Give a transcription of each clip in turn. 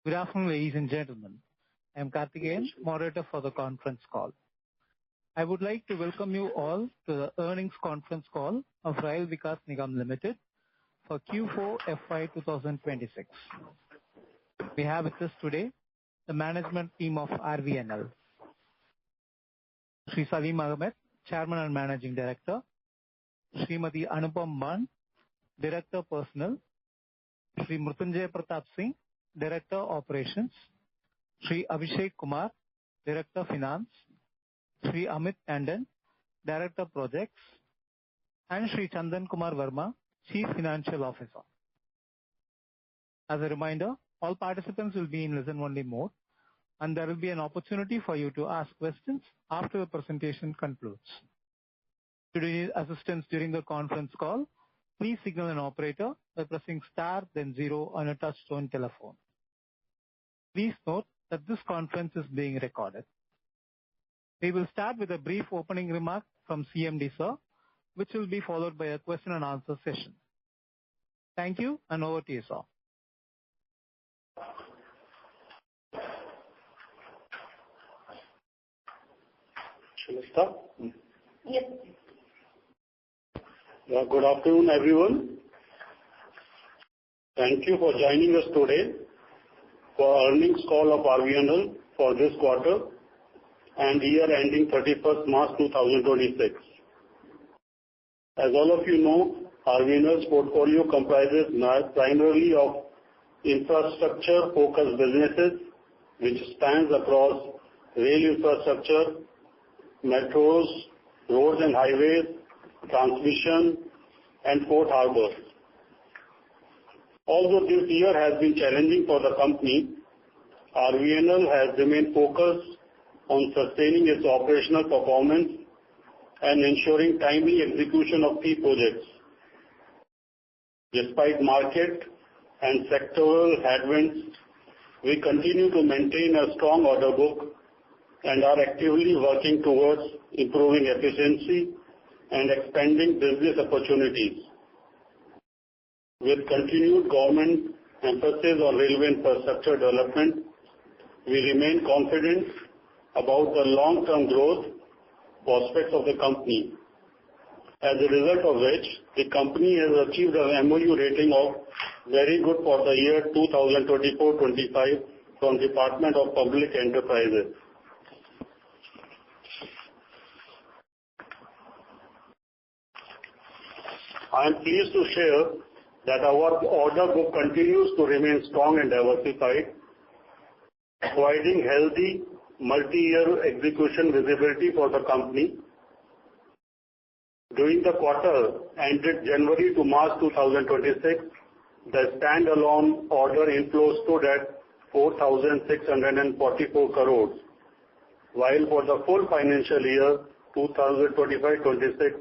Good afternoon, ladies and gentlemen. I am Karthikeyan, moderator for the conference call. I would like to welcome you all to the earnings conference call of Rail Vikas Nigam Limited for Q4 FY 2026. We have with us today the management team of RVNL. Shri Salim Ahmed, Chairman and Managing Director. Srimati Anupam Ban, Director Personnel. Shri Mrutyunjay Pratap Singh, Director Operations. Shri Abhishek Kumar, Director Finance. Shri Amit Tandon, Director Projects, and Shri Chandan Kumar Verma, Chief Financial Officer. As a reminder, all participants will be in listen-only mode, and there will be an opportunity for you to ask questions after the presentation concludes. Should you need assistance during the conference call, please signal an operator by pressing star then 0 on a touch-tone telephone. Please note that this conference is being recorded. We will start with a brief opening remark from CMD sir, which will be followed by a question and answer session. Thank you, and over to you, sir. Shall I start? Yes. Good afternoon, everyone. Thank you for joining us today for earnings call of RVNL for this quarter and year ending 31st March 2026. As all of you know, RVNL's portfolio comprises primarily of infrastructure-focused businesses, which spans across rail infrastructure, metros, roads and highways, transmission, and port harbors. Although this year has been challenging for the company, RVNL has remained focused on sustaining its operational performance and ensuring timely execution of key projects. Despite market and sectoral headwinds, we continue to maintain a strong order book and are actively working towards improving efficiency and expanding business opportunities. With continued government emphasis on railway infrastructure development, we remain confident about the long-term growth prospects of the company. As a result of which, the company has achieved an MOU rating of very good for the year 2024-25 from Department of Public Enterprises. I am pleased to share that our order book continues to remain strong and diversified, providing healthy multi-year execution visibility for the company. During the quarter ended January to March 2026, the standalone order inflow stood at 4,644 crores, while for the full financial year 2025-26,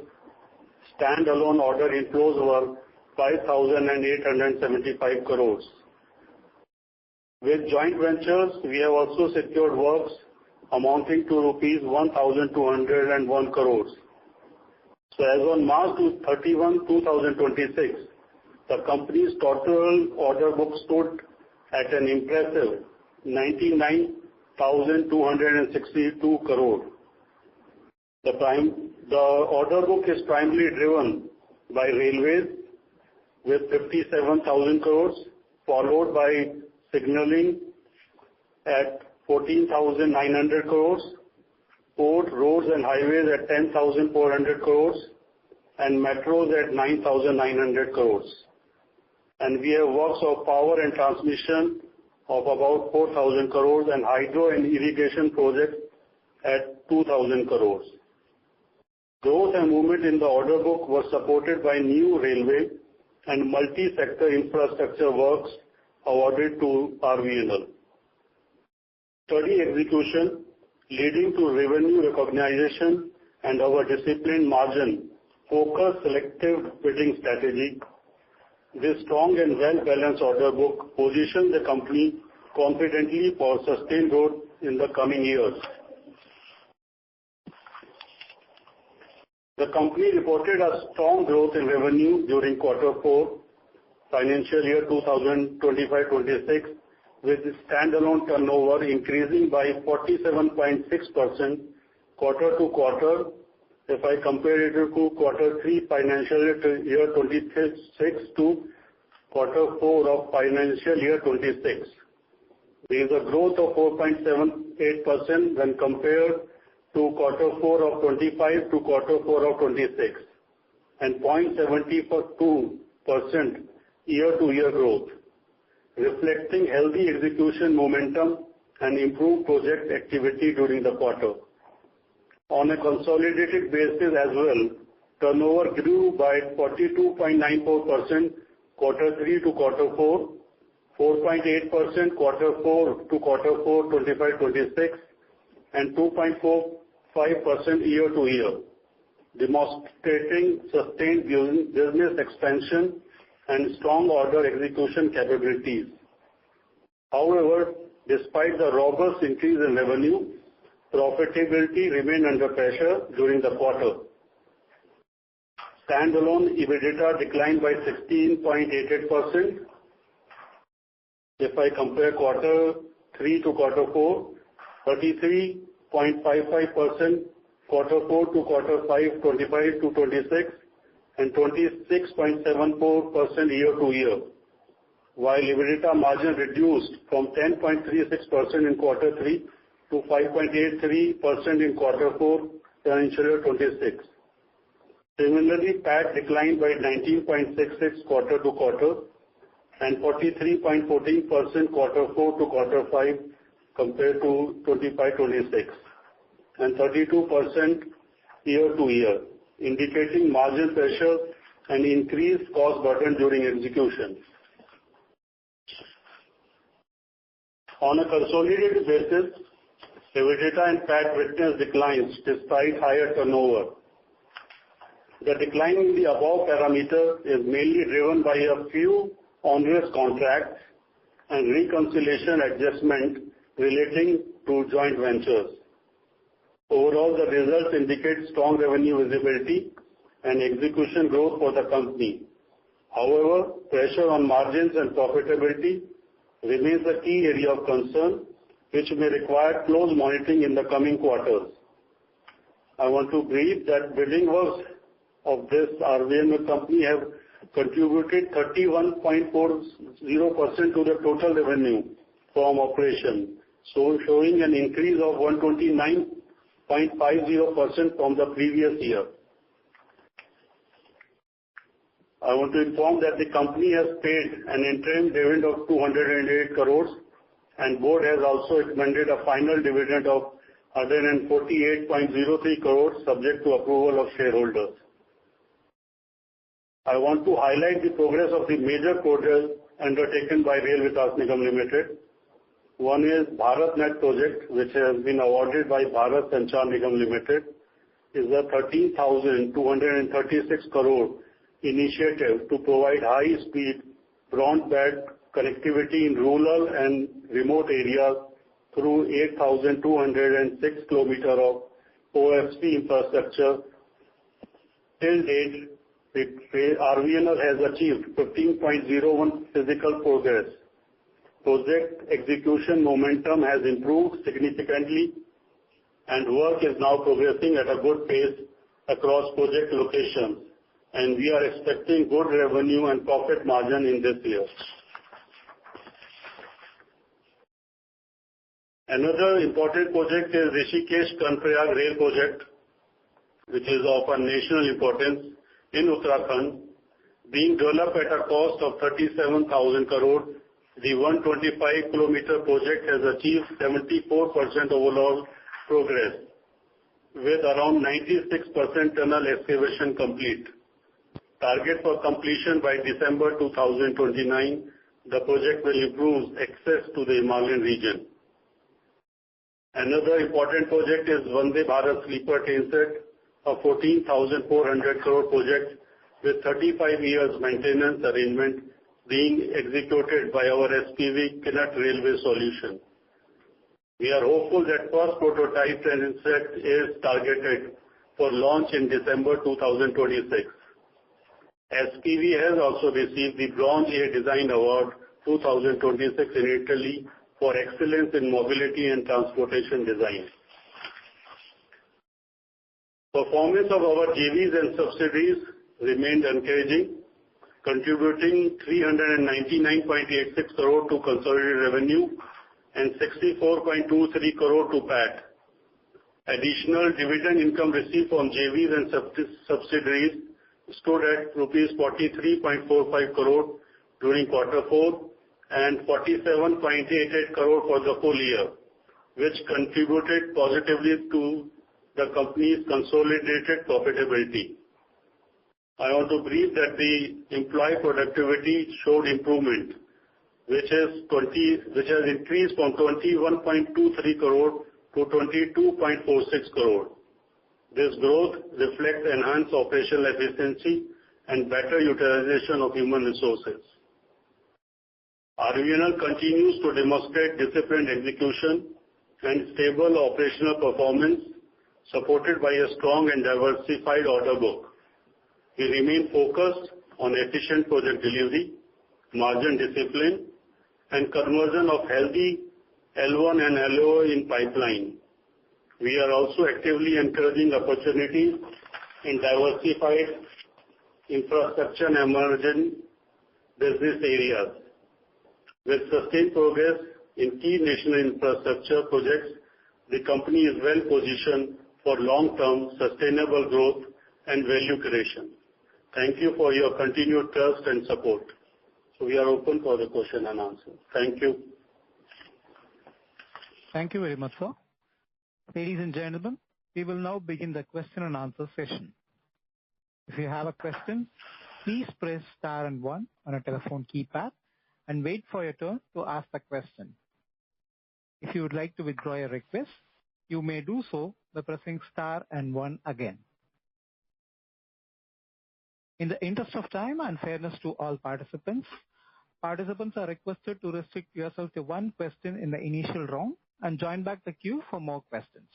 standalone order inflows were 5,875 crores. With joint ventures, we have also secured works amounting to rupees 1,201 crores. So as on March 31, 2026, the company's total order book stood at an impressive 99,262 crore. The order book is primarily driven by railways with 57,000 crores, followed by signaling at 14,900 crores, port, roads and highways at 10,400 crores, and metros at 9,900 crores. And we have works of power and transmission of about 4,000 crores and hydro and irrigation projects at 2,000 crores. Growth and movement in the order book was supported by new railway and multi-sector infrastructure works awarded to RVNL. Steady execution leading to revenue recognition and our disciplined margin focused selective bidding strategy. This strong and well-balanced order book positions the company confidently for sustained growth in the coming years. The company reported a strong growth in revenue during Quarter 4, financial year 2025-26, with standalone turnover increasing by 47.6% quarter-to-quarter if I compare it to Q3 financial year 26 to Q4 of financial year 26. There is a growth of 4.78% when compared to Q4 of 25 to Q4 of 26, and 0.72% year-to-year growth, reflecting healthy execution momentum and improved project activity during the quarter. On a consolidated basis as well, turnover grew by 42.94% Q3 to Q4, 4.8% Q4 to Q4 25-26, and 2.45% year-to-year, demonstrating sustained business expansion and strong order execution capabilities. However, despite the robust increase in revenue, profitability remained under pressure during the quarter. Standalone EBITDA declined by 16.88%. If I compare Q3 to Q4, 33.55% Q4 to Q5, 25-26, and 26.74% year-to-year, while EBITDA margin reduced from 10.36% in Q3 to 5.83% in Q4 financial year 26. Similarly, PAT declined by 19.66% quarter-to-quarter and 43.14% Q4 to Q5 compared to 25-26, and 32% year-to-year, indicating margin pressure and increased cost burden during execution. On a consolidated basis, EBITDA and PAT witnessed declines despite higher turnover. The decline in the above parameter is mainly driven by a few onerous contracts and reconciliation adjustment relating to joint ventures. Overall, the results indicate strong revenue visibility and execution growth for the company. However, pressure on margins and profitability remains a key area of concern, which may require close monitoring in the coming quarters. I want to brief that bidding works of this RVNL company have contributed 31.40% to the total revenue from operation, so showing an increase of 129.50% from the previous year. I want to inform that the company has paid an interim dividend of 208 crores, and board has also recommended a final dividend of 148.03 crores subject to approval of shareholders. I want to highlight the progress of the major projects undertaken by Rail Vikas Nigam Limited. One is BharatNet project, which has been awarded by Bharat Sanchar Nigam Limited, is a 13,236 crore initiative to provide high-speed broadband connectivity in rural and remote areas through 8,206 kilometers of OFC infrastructure. Till date, RVNL has achieved 15.01 physical progress. Project execution momentum has improved significantly, and work is now progressing at a good pace across project locations, and we are expecting good revenue and profit margin in this year. Another important project is Rishikesh-Karnaprayag Rail project, which is of a national importance in Uttarakhand, being developed at a cost of 37,000 crore. The 125-kilometer project has achieved 74% overall progress, with around 96% tunnel excavation complete. Target for completion by December 2029, the project will improve access to the Himalayan region. Another important project is Vande Bharat Sleeper Train Set, a 14,400 crore project with 35 years maintenance arrangement being executed by our SPV Kinnaught Railway Solutions. We are hopeful that first prototype train set is targeted for launch in December 2026. SPV has also received the Bronze A Design Award 2026 in Italy for excellence in mobility and transportation design. Performance of our JVs and subsidiaries remained encouraging, contributing 399.86 crore to consolidated revenue and 64.23 crore to PAT. Additional dividend income received from JVs and subsidiaries stood at rupees 43.45 crore during Q4 and 47.88 crore for the full year, which contributed positively to the company's consolidated profitability. I want to brief that the employee productivity showed improvement, which has increased from 21.23 crore to 22.46 crore. This growth reflects enhanced operational efficiency and better utilization of human resources. RVNL continues to demonstrate disciplined execution and stable operational performance, supported by a strong and diversified order book. We remain focused on efficient project delivery, margin discipline, and conversion of healthy L1 and LO in pipeline. We are also actively encouraging opportunities in diversified infrastructure and emerging business areas. With sustained progress in key national infrastructure projects, the company is well positioned for long-term sustainable growth and value creation. Thank you for your continued trust and support. So we are open for the question and answer. Thank you. Thank you very much, sir. Ladies and gentlemen, we will now begin the question and answer session. If you have a question, please press star and 1 on a telephone keypad and wait for your turn to ask the question. If you would like to withdraw your request, you may do so by pressing star and 1 again. In the interest of time and fairness to all participants are requested to restrict yourself to 1 question in the initial round and join back the queue for more questions.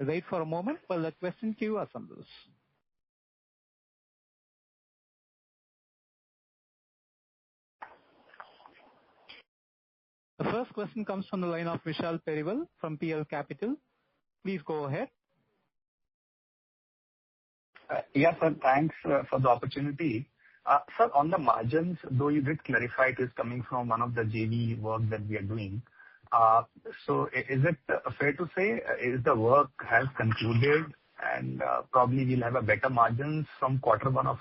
Wait for a moment while the question queue assembles. The first question comes from the line of Vishal Periwal from PL Capital. Please go ahead. Yes, sir. Thanks for the opportunity. Sir, on the margins, though you did clarify it is coming from one of the JV work that we are doing. So is it fair to say is the work has concluded and probably we'll have a better margins from Q1 of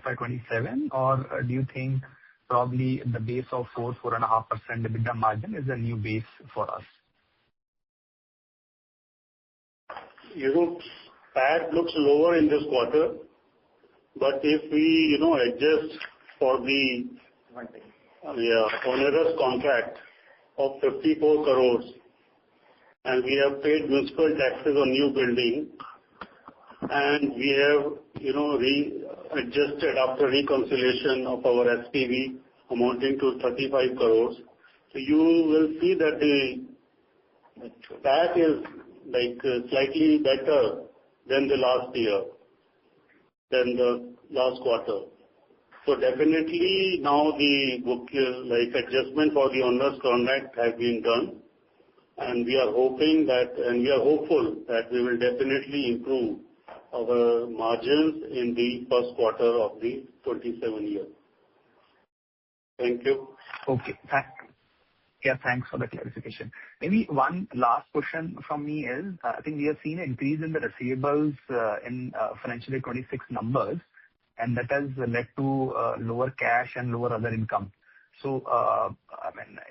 FY27? Or do you think probably the base of 4.5% EBITDA margin is a new base for us? PAT looks lower in this quarter, but if we, adjust for the onerous contract of 54 crores, and we have paid municipal taxes on new building, and we have, adjusted after reconciliation of our SPV amounting to 35 crores. So you will see that the PAT is slightly better than the last year, than the last quarter. So definitely now the book adjustment for the onerous contract has been done, and we are hoping that, and we are hopeful that we will definitely improve our margins in the first quarter of the 27 year. Thank you. Okay. Thanks for the clarification. Maybe one last question from me is, I think we have seen an increase in the receivables in financial year 26 numbers, and that has led to lower cash and lower other income. So,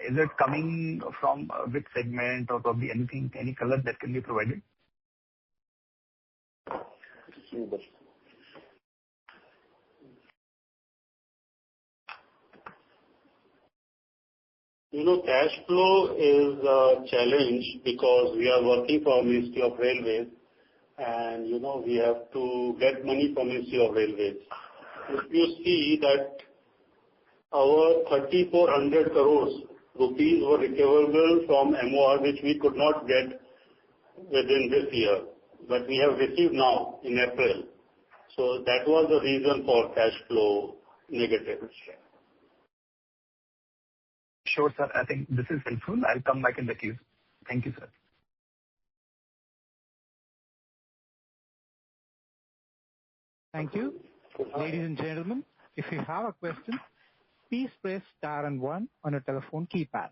is it coming from which segment or probably any color that can be provided? Cash flow is a challenge because we are working for Ministry of Railways, and we have to get money from Ministry of Railways. If you see that our 3,400 crores rupees were recoverable from MOR, which we could not get within this year, but we have received now in April. So that was the reason for cash flow negative. Sure, sir. I think this is helpful. I'll come back in the queue. Thank you, sir. Thank you. Ladies and gentlemen, if you have a question, please press star and 1 on your telephone keypad.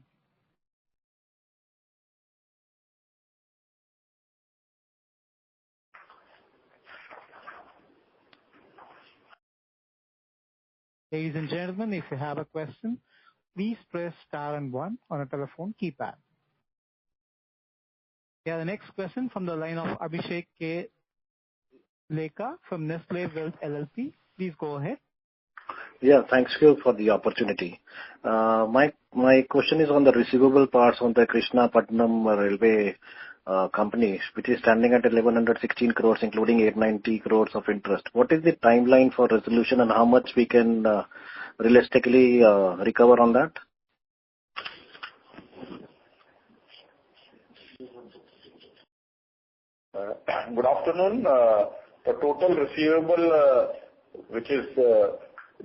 Ladies and gentlemen, if you have a question, please press star and 1 on a telephone keypad. Yeah, the next question from the line of Abhishek K. Leka from Nestle Wealth LLP. Please go ahead. Yeah, thanks you for the opportunity. My question is on the receivable parts on the Krishnapatnam Railway company, which is standing at 1116 crores, including 890 crores of interest. What is the timeline for resolution and how much we can realistically recover on that? Good afternoon. The total receivable which is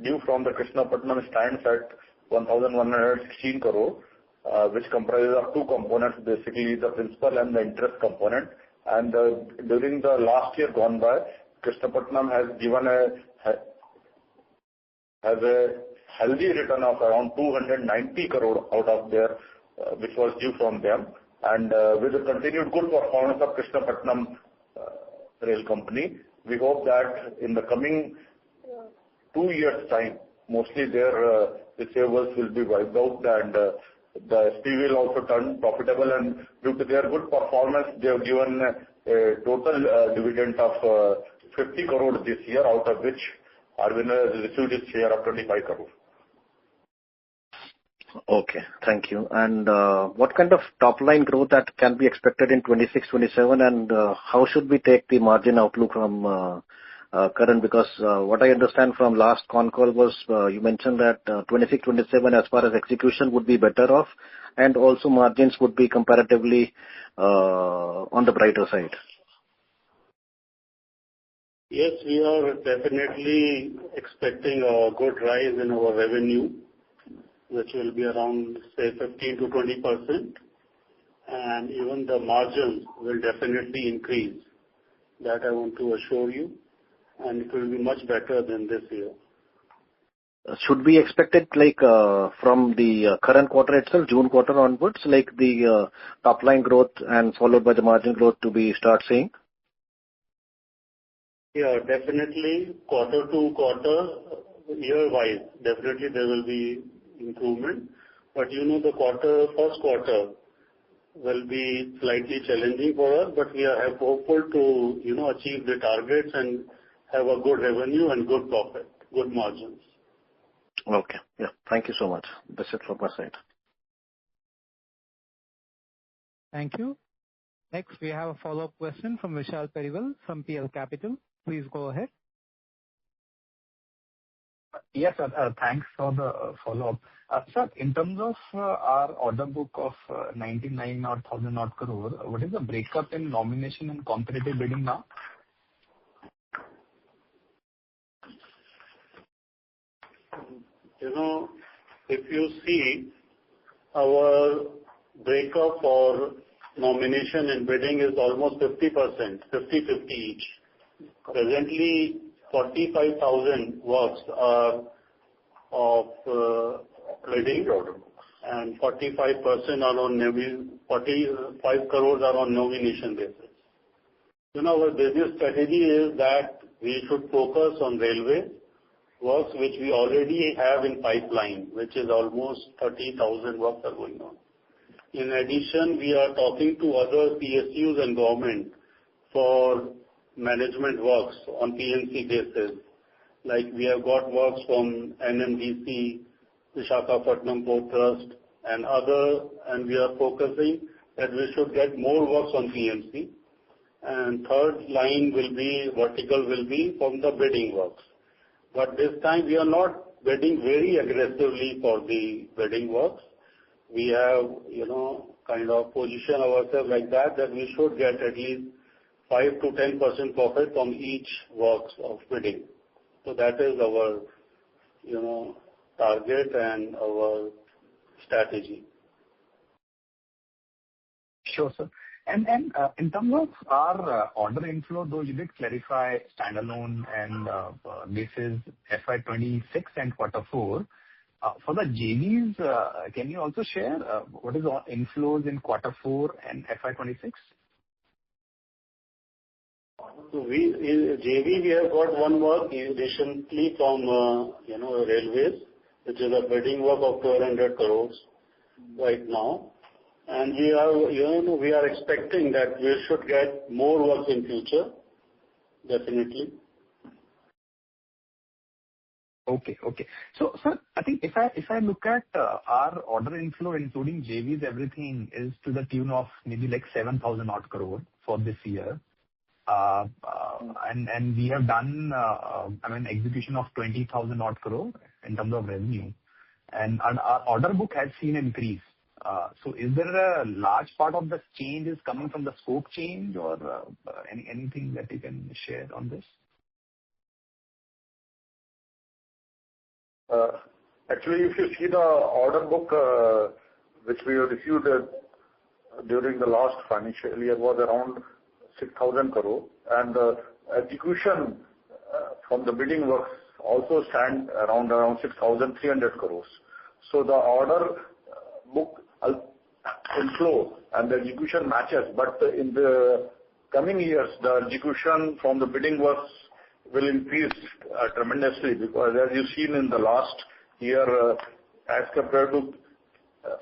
due from the Krishnapatnam stands at 1,116 crore, which comprises of two components, basically the principal and the interest component. And during the last year gone by, Krishnapatnam has given a healthy return of around 290 crore out of their which was due from them. And with the continued good performance of Krishnapatnam Rail Company, we hope that in the coming 2 years' time, mostly their receivables will be wiped out and the SPV will also turn profitable. And due to their good performance, they have given a total dividend of 50 crore this year, out of which RVNL has received its share of 25 crore. Okay, thank you. And what kind of top line growth that can be expected in 26-27, and how should we take the margin outlook from current? Because what I understand from last con call was you mentioned that 26-27 as far as execution would be better off, and also margins would be comparatively on the brighter side. Yes, we are definitely expecting a good rise in our revenue, which will be around, say, 15 to 20%, and even the margins will definitely increase. That I want to assure you, and it will be much better than this year. Should we expect it like from the current quarter itself, June quarter onwards, like the top line growth and followed by the margin growth to be start seeing? Yeah, definitely quarter to quarter, year-wise, definitely there will be improvement. But the first quarter will be slightly challenging for us, but we are hopeful to, achieve the targets and have a good revenue and good profit, good margins. Okay. Yeah. Thank you so much. That's it from my side. Thank you. Next, we have a follow-up question from Vishal Periwal from PL Capital. Please go ahead. Yes, sir. Thanks for the follow-up. Sir, in terms of our order book of 99,000 crore, what is the breakup in nomination and competitive bidding now? If you see, our breakup for nomination and bidding is almost 50%, 50-50 each. Presently, 45,000 works are of bidding, and 45% are on 45 crores are on nomination basis. Our business strategy is that we should focus on railway works, which we already have in pipeline, which is almost 30,000 works are going on. In addition, we are talking to other PSUs and government for management works on PNC basis. Like we have got works from NMDC, Visakhapatnam Port Trust, and other, and we are focusing that we should get more works on PNC. And third line will be, vertical will be from the bidding works. But this time we are not bidding very aggressively for the bidding works. We have, kind of position ourselves like that we should get at least 5 to 10% profit from each works of bidding. So that is our, target and our strategy. Sure, sir. And in terms of our order inflow, though you did clarify standalone and this is FY 26 and Q4. For the JVs, can you also share what is our inflows in Q4 and FY 26? So in JV, we have got one work recently from, railways, which is a bidding work of 1,200 crores right now. And we are expecting that we should get more work in future, definitely. Okay. So, sir, I think if I look at our order inflow, including JVs, everything is to the tune of maybe like 7,000 odd crore for this year. And we have done, execution of 20,000 odd crore in terms of revenue. And our order book has seen increase. So is there a large part of the change is coming from the scope change or anything that you can share on this? Actually, if you see the order book, which we have received during the last financial year was around 6,000 crore, and execution from the bidding works also stand around 6,300 crores. So the order book inflow and the execution matches, but in the coming years, the execution from the bidding works will increase tremendously, because as you've seen in the last year, as compared to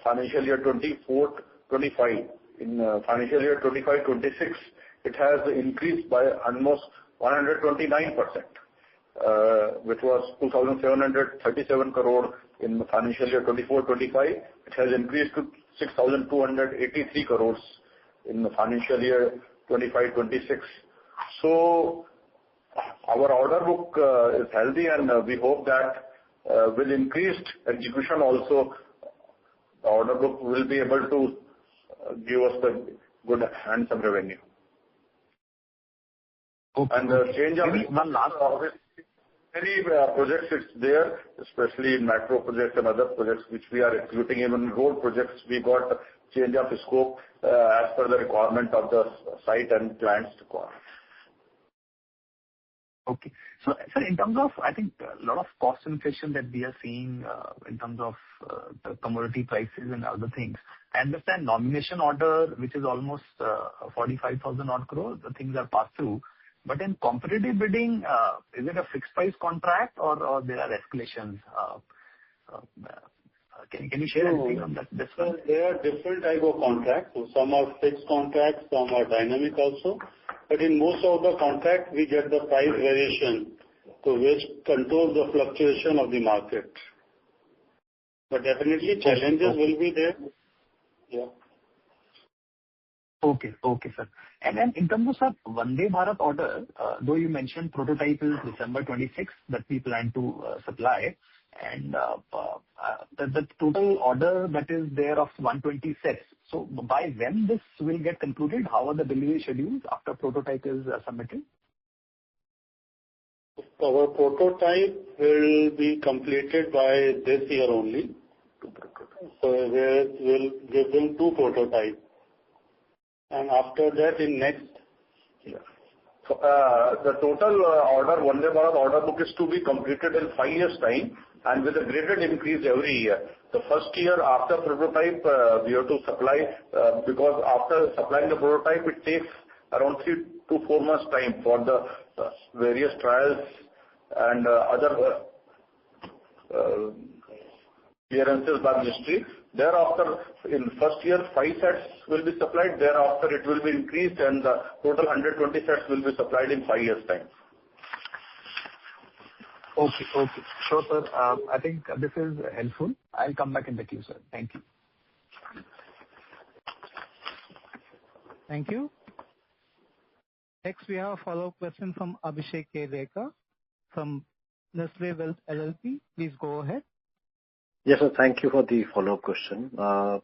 financial year 24-25, in financial year 25-26, it has increased by almost 129%, which was 2,737 crore in financial year 24-25. It has increased to 6,283 crores in the financial year 25-26. So our order book is healthy, and we hope that with increased execution also, the order book will be able to give us the good handsome revenue. Okay. And the change of one last many projects it's there, especially in metro projects and other projects which we are executing. Even road projects, we got change of scope as per the requirement of the site and client's requirement. Okay. So, sir, in terms of, I think, a lot of cost inflation that we are seeing in terms of the commodity prices and other things, I understand nomination order, which is almost 45,000 odd crore, the things are passed through. But in competitive bidding, is it a fixed price contract or there are escalations? Can you share anything on that? This one? There are different type of contracts. So some are fixed contracts, some are dynamic also. But in most of the contracts, we get the price variation, to which controls the fluctuation of the market. But definitely challenges will be there. Yeah. Okay, sir. And then in terms of, sir, Vande Bharat order, though you mentioned prototype is December 26th that we plan to supply, and the total order that is there of 120 sets. So by when this will get concluded? How are the delivery schedules after prototype is submitted? Our prototype will be completed by this year only. So we'll give them 2 prototypes. And after that, in next year. So, the total order, Vande Bharat order book is to be completed in 5 years' time, and with a graded increase every year. The first year after prototype, we have to supply, because after supplying the prototype, it takes around 3 to 4 months time for the various trials and other clearances by ministry. Thereafter, in first year, 5 sets will be supplied. Thereafter, it will be increased, and the total 120 sets will be supplied in 5 years' time. Okay. Sure, sir. I think this is helpful. I'll come back in the queue, sir. Thank you. Thank you. Next, we have a follow-up question from Abhishek K. from Nestle Wealth LLP. Please go ahead. Yes, sir. Thank you for the follow-up question. I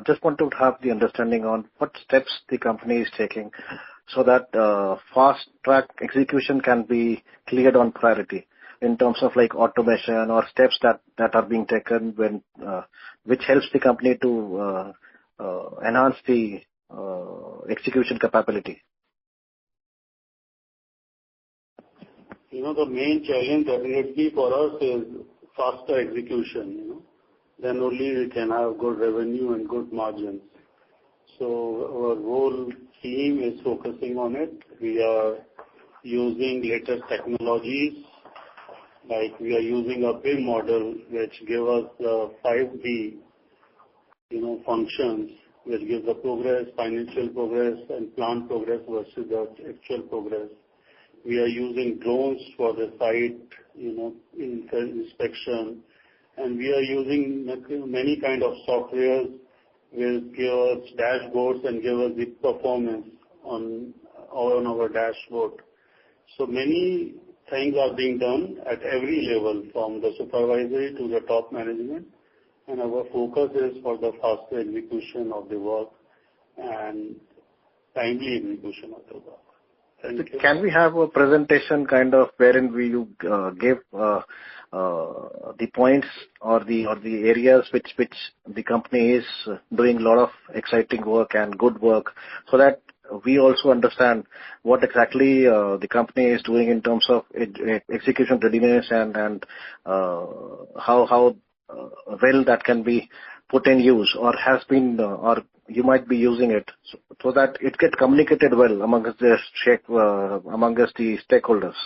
just want to have the understanding on what steps the company is taking so that fast-track execution can be cleared on priority. in terms of like automation or steps that are being taken when which helps the company to enhance the execution capability? The main challenge definitely for us is faster execution, then only we can have good revenue and good margins. So our whole team is focusing on it. We are using latest technologies, like we are using a BIM model which give us the 5D, functions, which gives the progress, financial progress and plant progress versus the actual progress. We are using drones for the site, inspection, and we are using many kind of softwares will give us dashboards and give us the performance on our dashboard. So many things are being done at every level, from the supervisory to the top management, and our focus is for the faster execution of the work and timely execution of the work. Can we have a presentation kind of wherein we give the points or the areas which the company is doing a lot of exciting work and good work, so that we also understand what exactly the company is doing in terms of execution readiness and how well that can be put in use or has been or you might be using it, so that it gets communicated well amongst the stakeholders.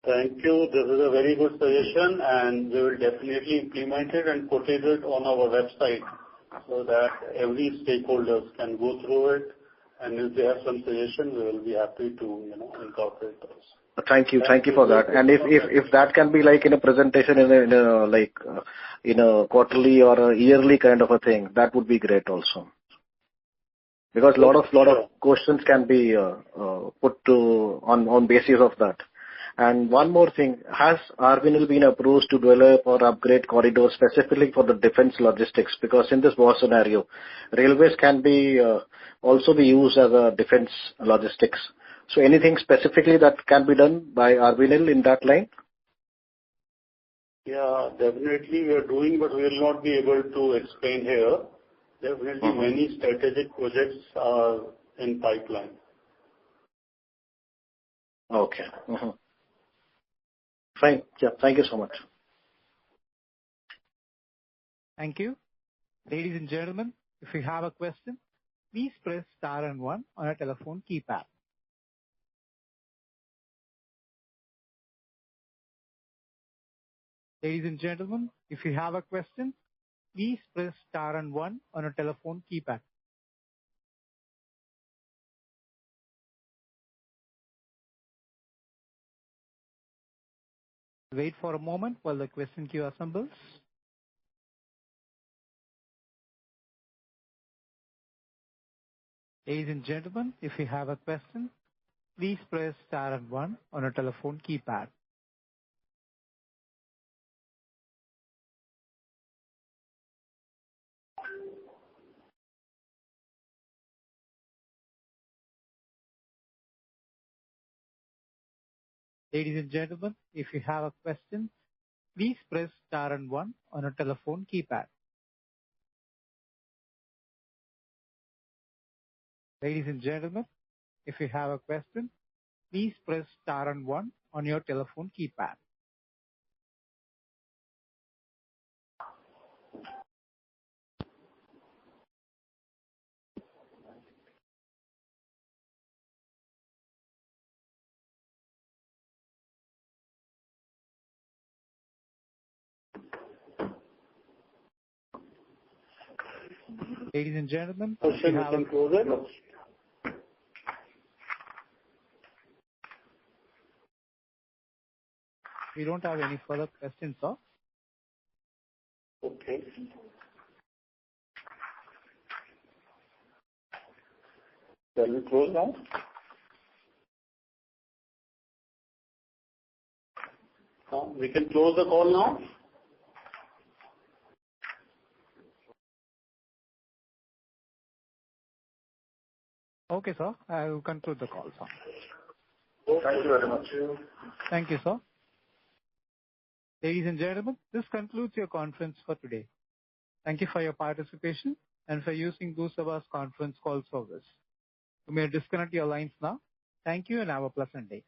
Thank you. This is a very good suggestion, and we will definitely implement it and put it on our website so that every stakeholders can go through it, and if they have some suggestions, we will be happy to incorporate those. Thank you for that. And if that can be like in a presentation in a quarterly or a yearly kind of a thing, that would be great also. Because lot of questions can be put to on basis of that. And one more thing, has RVNL been approached to develop or upgrade corridors specifically for the defense logistics? Because in this war scenario, railways can be also be used as a defense logistics. So anything specifically that can be done by RVNL in that line? Yeah, definitely we are doing, but we will not be able to explain here. Definitely many strategic projects are in pipeline. Okay. Fine. Yeah, thank you so much. Thank you. Ladies and gentlemen, if you have a question, please press star and 1 on a telephone keypad. Ladies and gentlemen, if you have a question, please press star and 1 on a telephone keypad. Wait for a moment while the question queue assembles. Ladies and gentlemen, if you have a question, please press star and 1 on a telephone keypad. Ladies and gentlemen, if you have a question, please press star and 1 on a telephone keypad. Ladies and gentlemen, if you have a question, please press star and 1 on your telephone keypad. Ladies and gentlemen, if you have a question, we don't have any further questions, sir. Okay. Shall we close now? We can close the call now. Okay, sir. I will conclude the call, sir. Thank you very much. Thank you, sir. Ladies and gentlemen, this concludes your conference for today. Thank you for your participation and for using Bhusaba's conference call service. You may disconnect your lines now. Thank you and have a pleasant day.